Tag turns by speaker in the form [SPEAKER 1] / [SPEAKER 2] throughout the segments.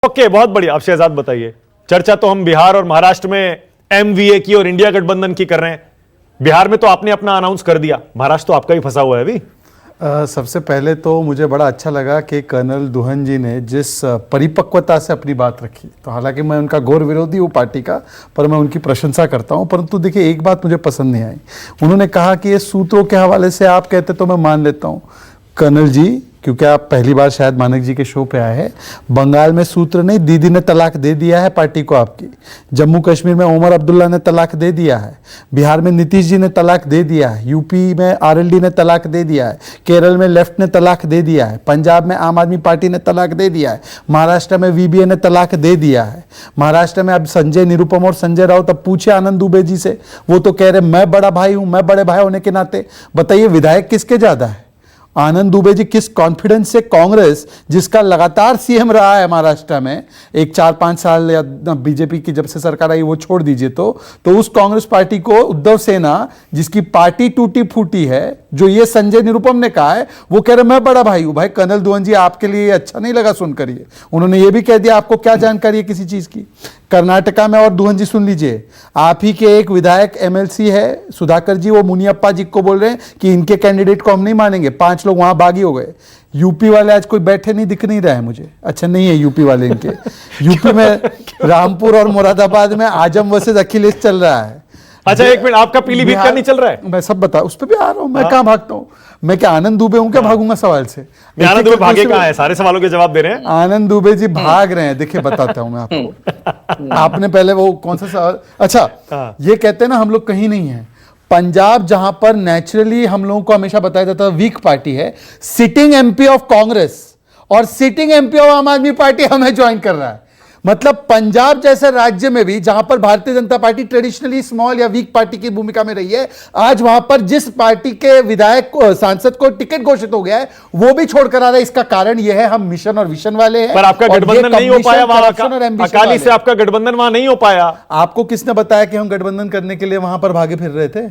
[SPEAKER 1] Okay, बहुत बढ़िया। अब शहजाद बताइए, चर्चा तो हम बिहार और महाराष्ट्र में एमवीए की और इंडिया गठबंधन की कर रहे हैं। बिहार में तो आपने अपना अनाउंस कर दिया, महाराष्ट्र तो आपका ही फंसा हुआ है अभी।
[SPEAKER 2] सबसे पहले तो मुझे बड़ा अच्छा लगा कि कर्नल दुहन जी ने जिस परिपक्वता से अपनी बात रखी, तो हालांकि मैं उनका घोर विरोधी हूँ पार्टी का, पर मैं उनकी प्रशंसा करता हूँ। परंतु देखिए, एक बात मुझे पसंद नहीं आई। उन्होंने कहा कि ये सूत्रों के हवाले से आप कहते तो मैं मान लेता हूँ। कर्नल जी, क्योंकि आप पहली बार शायद मानक जी के शो पे आए हैं, बंगाल में सूत्र नहीं, दीदी ने तलाक दे दिया है पार्टी को आपकी। जम्मू कश्मीर में उमर अब्दुल्ला ने तलाक दे दिया है। बिहार में नीतीश जी ने तलाक दे दिया है। यूपी में आरएलडी ने तलाक दे दिया है। केरल में लेफ्ट ने तलाक दे दिया है। पंजाब में आम आदमी पार्टी ने तलाक दे दिया है। महाराष्ट्र में वीबीए ने तलाक दे दिया है। महाराष्ट्र में अब संजय निरुपम और संजय राउत, अब पूछे आनंद दुबे जी से, वो तो कह रहे मैं बड़ा भाई हूं, मैं बड़े भाई होने के नाते। बताइए, विधायक किसके ज्यादा है? आनंद दुबे जी किस कॉन्फिडेंस से कांग्रेस, जिसका लगातार सीएम रहा है महाराष्ट्र में एक 4-5 साल, या बीजेपी की जब से सरकार आई वो छोड़ दीजिए, तो उस कांग्रेस पार्टी को उद्धव सेना, जिसकी पार्टी टूटी फूटी है, जो ये संजय निरुपम ने कहा है, वो कह रहे मैं बड़ा भाई हूं। भाई कर्नल दुहन जी, आपके लिए अच्छा नहीं लगा सुनकर ये? उन्होंने ये भी कह दिया आपको क्या जानकारी है किसी चीज की। कर्नाटका में, और दुहन जी सुन लीजिए, आप ही के एक विधायक एमएलसी है सुधाकर जी, वो मुनियप्पा जी को बोल रहे हैं कि इनके कैंडिडेट को हम नहीं मानेंगे। 5 लोग वहां बागी हो गए। यूपी वाले आज कोई बैठे नहीं दिख नहीं रहे हैं मुझे, अच्छा नहीं है यूपी वाले इनके। यूपी में रामपुर और मुरादाबाद में आजम वर्सेस अखिलेश चल रहा है।
[SPEAKER 1] अच्छा, एक मिनट, आपका पीलीभीत का नहीं चल रहा है?
[SPEAKER 2] मैं सब बता, उस पर भी आ रहा हूं। मैं कहां भागता हूं? मैं क्या आनंद दुबे हूं क्या भागूंगा सवाल से?
[SPEAKER 1] आनंद दुबे भागे कहां है? सारे सवालों के जवाब दे रहे हैं।
[SPEAKER 2] आनंद दुबे जी भाग रहे हैं। देखिए, बताता हूं मैं आपको। आपने पहले वो कौन सा सवाल, अच्छा, ये कहते हैं ना हम लोग कहीं नहीं है। पंजाब, जहां पर नेचुरली हम लोगों को हमेशा बताया जाता है वीक पार्टी है, सिटिंग एमपी ऑफ कांग्रेस और सिटिंग एमपी ऑफ आम आदमी पार्टी हमें ज्वाइन कर रहा है। मतलब पंजाब जैसे राज्य में भी, जहां पर Bharatiya Janata party traditionally small या वीक पार्टी की भूमिका में रही है, आज वहां पर जिस पार्टी के विधायक सांसद को टिकट घोषित हो गया है, वो भी छोड़कर आ रहा है। इसका कारण यह है, हम मिशन और विशन वाले हैं।
[SPEAKER 1] पर आपका गठबंधन नहीं हो पाया वहां, अकाली से आपका गठबंधन वहां नहीं हो पाया।
[SPEAKER 2] आपको किसने बताया कि हम गठबंधन करने के लिए वहां पर भागे फिर रहे थे?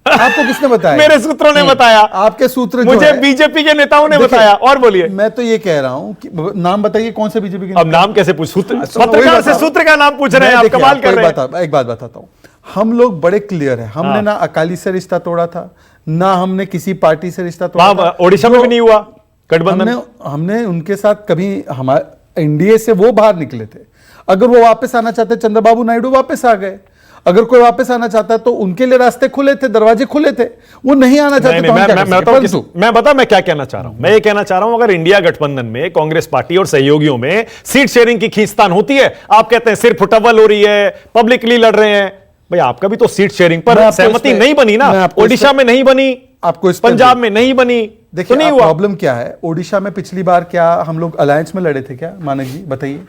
[SPEAKER 2] आपको किसने बताया?
[SPEAKER 1] मेरे सूत्रों ने बताया।
[SPEAKER 2] आपके सूत्र
[SPEAKER 1] मुझे बीजेपी के नेताओं ने बताया। और बोलिए।
[SPEAKER 2] मैं तो ये कह रहा हूं कि नाम बताइए कौन से बीजेपी के।
[SPEAKER 1] अब नाम कैसे पूछ, पत्रकार से सूत्र का नाम पूछ रहे हैं आप, कमाल कर रहे हैं।
[SPEAKER 2] एक बात बताता हूं, हम लोग बड़े क्लियर है। हमने ना अकाली से रिश्ता तोड़ा था, ना हमने किसी पार्टी से रिश्ता तोड़ा था।
[SPEAKER 1] ओडिशा में भी नहीं हुआ गठबंधन।
[SPEAKER 2] हमने उनके साथ कभी, हमारे इंडिया से वो बाहर निकले थे। अगर वो वापस आना चाहते, चंद्रबाबू नायडू वापस आ गए। अगर कोई वापस आना चाहता है तो उनके लिए रास्ते खुले थे, दरवाजे खुले थे। वो नहीं आना चाहते तो
[SPEAKER 1] मैं क्या कहना चाह रहा हूं? मैं ये कहना चाह रहा हूं, अगर इंडिया गठबंधन में कांग्रेस पार्टी और सहयोगियों में सीट शेयरिंग की खींचतान होती है, आप कहते हैं सिर्फ फुटबॉल हो रही है, पब्लिकली लड़ रहे हैं। भाई, आपका भी तो सीट शेयरिंग पर सहमति नहीं बनी ना। ओडिशा में नहीं बनी, आपको पंजाब में नहीं बनी।
[SPEAKER 2] देखिए, नहीं हुआ। प्रॉब्लम क्या है? ओडिशा में पिछली बार क्या हम लोग अलायंस में लड़े थे क्या? मानक जी बताइए,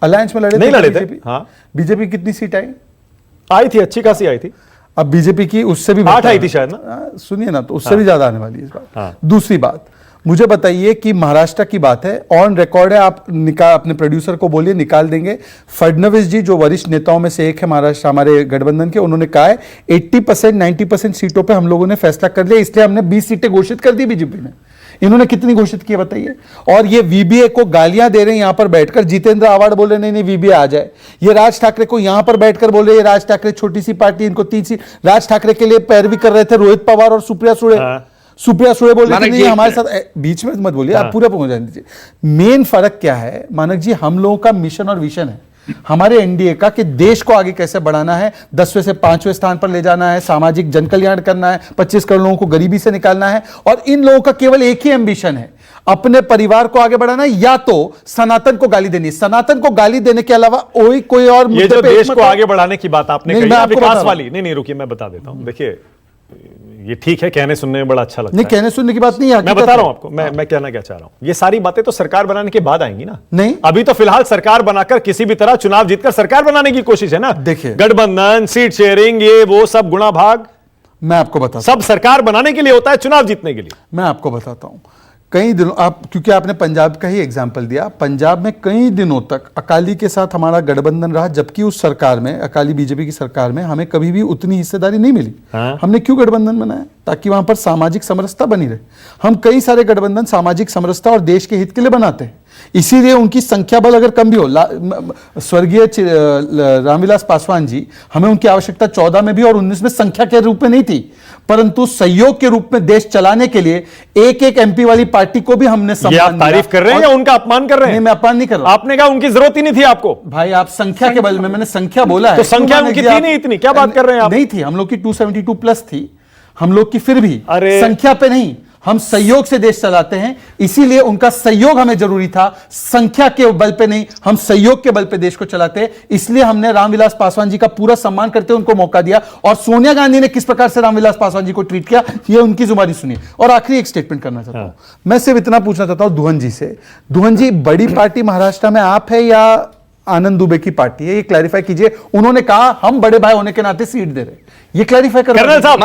[SPEAKER 2] अलायंस में लड़े
[SPEAKER 1] नहीं लड़े थे? हाँ।
[SPEAKER 2] बीजेपी कितनी सीट
[SPEAKER 1] आई थी? अच्छी खासी आई थी।
[SPEAKER 2] अब बीजेपी की उससे भी
[SPEAKER 1] 8 आई थी शायद ना।
[SPEAKER 2] सुनिए ना, तो उससे भी ज्यादा आने वाली है इस बार। दूसरी बात, मुझे बताइए कि महाराष्ट्र की बात है, ऑन रिकॉर्ड है, आप अपने प्रोड्यूसर को बोलिए निकाल देंगे। फडणवीस जी, जो वरिष्ठ नेताओं में से एक है महाराष्ट्र हमारे गठबंधन के, उन्होंने कहा है 80% 90% सीटों पे हम लोगों ने फैसला कर लिया, इसलिए हमने 20 सीटें घोषित कर दी बीजेपी ने। इन्होंने कितनी घोषित की बताइए? और ये वीबीए को गालियां दे रहे हैं यहां पर बैठकर। जितेंद्र आवाड़ बोले नहीं नहीं वीबीए आ जाए। ये राज ठाकरे को यहां पर बैठकर बोल रहे हैं, राज ठाकरे छोटी सी पार्टी, इनको 3 सीट। राज ठाकरे के लिए पैरवी कर रहे थे रोहित पवार और सुप्रिया सुळे। सुप्रिया सुळे बोल रहे नहीं हमारे साथ। बीच में मत बोलिए, आप पूरा पहुंच जाने दीजिए। मेन फर्क क्या है मानक जी? हम लोगों का मिशन और विशन है हमारे एनडीए का, कि देश को आगे कैसे बढ़ाना है, 10वें से 5वें स्थान पर ले जाना है, सामाजिक जन कल्याण करना है, 25 करोड़ लोगों को गरीबी से निकालना है। और इन लोगों का केवल एक ही एम्बिशन है, अपने परिवार को आगे बढ़ाना है, या तो सनातन को गाली देनी। सनातन को गाली देने के अलावा कोई और
[SPEAKER 1] ये जो देश को आगे बढ़ाने की बात आपने कही, विकास वाली नहीं, रुकिए मैं बता देता हूं। देखिए, ये ठीक है, कहने सुनने में बड़ा अच्छा लगता है।
[SPEAKER 2] नहीं, कहने सुनने की बात नहीं है,
[SPEAKER 1] मैं बता रहा हूं आपको। मैं कहना क्या चाह रहा हूं, ये सारी बातें तो सरकार बनाने के बाद आएंगी ना।
[SPEAKER 2] नहीं,
[SPEAKER 1] अभी तो फिलहाल सरकार बनाकर किसी भी तरह चुनाव जीतकर सरकार बनाने की कोशिश है ना।
[SPEAKER 2] देखिए,
[SPEAKER 1] गठबंधन, सीट शेयरिंग, ये वो सब गुणा भाग,
[SPEAKER 2] मैं आपको बताता
[SPEAKER 1] सब सरकार बनाने के लिए होता है, चुनाव जीतने के लिए।
[SPEAKER 2] मैं आपको बताता हूं। कई दिनों, आप क्योंकि आपने पंजाब का ही एग्जाम्पल दिया, पंजाब में कई दिनों तक अकाली के साथ हमारा गठबंधन रहा, जबकि उस सरकार में, अकाली बीजेपी की सरकार में, हमें कभी भी उतनी हिस्सेदारी नहीं मिली। हमने क्यों गठबंधन बनाया? ताकि वहां पर सामाजिक समरसता बनी रहे। हम कई सारे गठबंधन सामाजिक समरसता और देश के हित के लिए बनाते हैं। इसीलिए उनकी संख्या बल अगर कम भी हो, स्वर्गीय रामविलास पासवान जी, हमें उनकी आवश्यकता 14 में भी और 19 में संख्या के रूप में नहीं थी, परंतु सहयोग के रूप में देश चलाने के लिए एक एक एमपी वाली पार्टी को भी हमने
[SPEAKER 1] ये आप तारीफ कर रहे हैं या उनका अपमान कर रहे हैं?
[SPEAKER 2] नहीं, मैं अपमान नहीं कर रहा।
[SPEAKER 1] आपने कहा उनकी जरूरत ही नहीं थी आपको।
[SPEAKER 2] भाई आप संख्या के बल में, मैंने संख्या बोला है
[SPEAKER 1] तो संख्या उनकी थी नहीं इतनी, क्या बात कर रहे हैं आप?
[SPEAKER 2] नहीं थी, हम लोग की 272 प्लस थी हम लोग की, फिर भी
[SPEAKER 1] अरे
[SPEAKER 2] संख्या पे नहीं, हम सहयोग से देश चलाते हैं, इसीलिए उनका सहयोग हमें जरूरी था, संख्या के बल पे नहीं, हम सहयोग के बल पे देश को चलाते हैं। इसलिए हमने रामविलास पासवान जी का पूरा सम्मान करते हुए उनको मौका दिया। और सोनिया गांधी ने किस प्रकार से रामविलास पासवान जी को ट्रीट किया, ये उनकी जुबानी सुनिए। और आखिरी एक स्टेटमेंट करना चाहता हूं, मैं सिर्फ इतना पूछना चाहता हूं दुहन जी से, दुहन जी बड़ी पार्टी महाराष्ट्र में आप है या आनंद दुबे की पार्टी है, ये क्लैरिफाई कीजिए। उन्होंने कहा हम बड़े भाई होने के नाते सीट दे रहे, ये क्लैरिफाई करना।
[SPEAKER 1] कर्नल साहब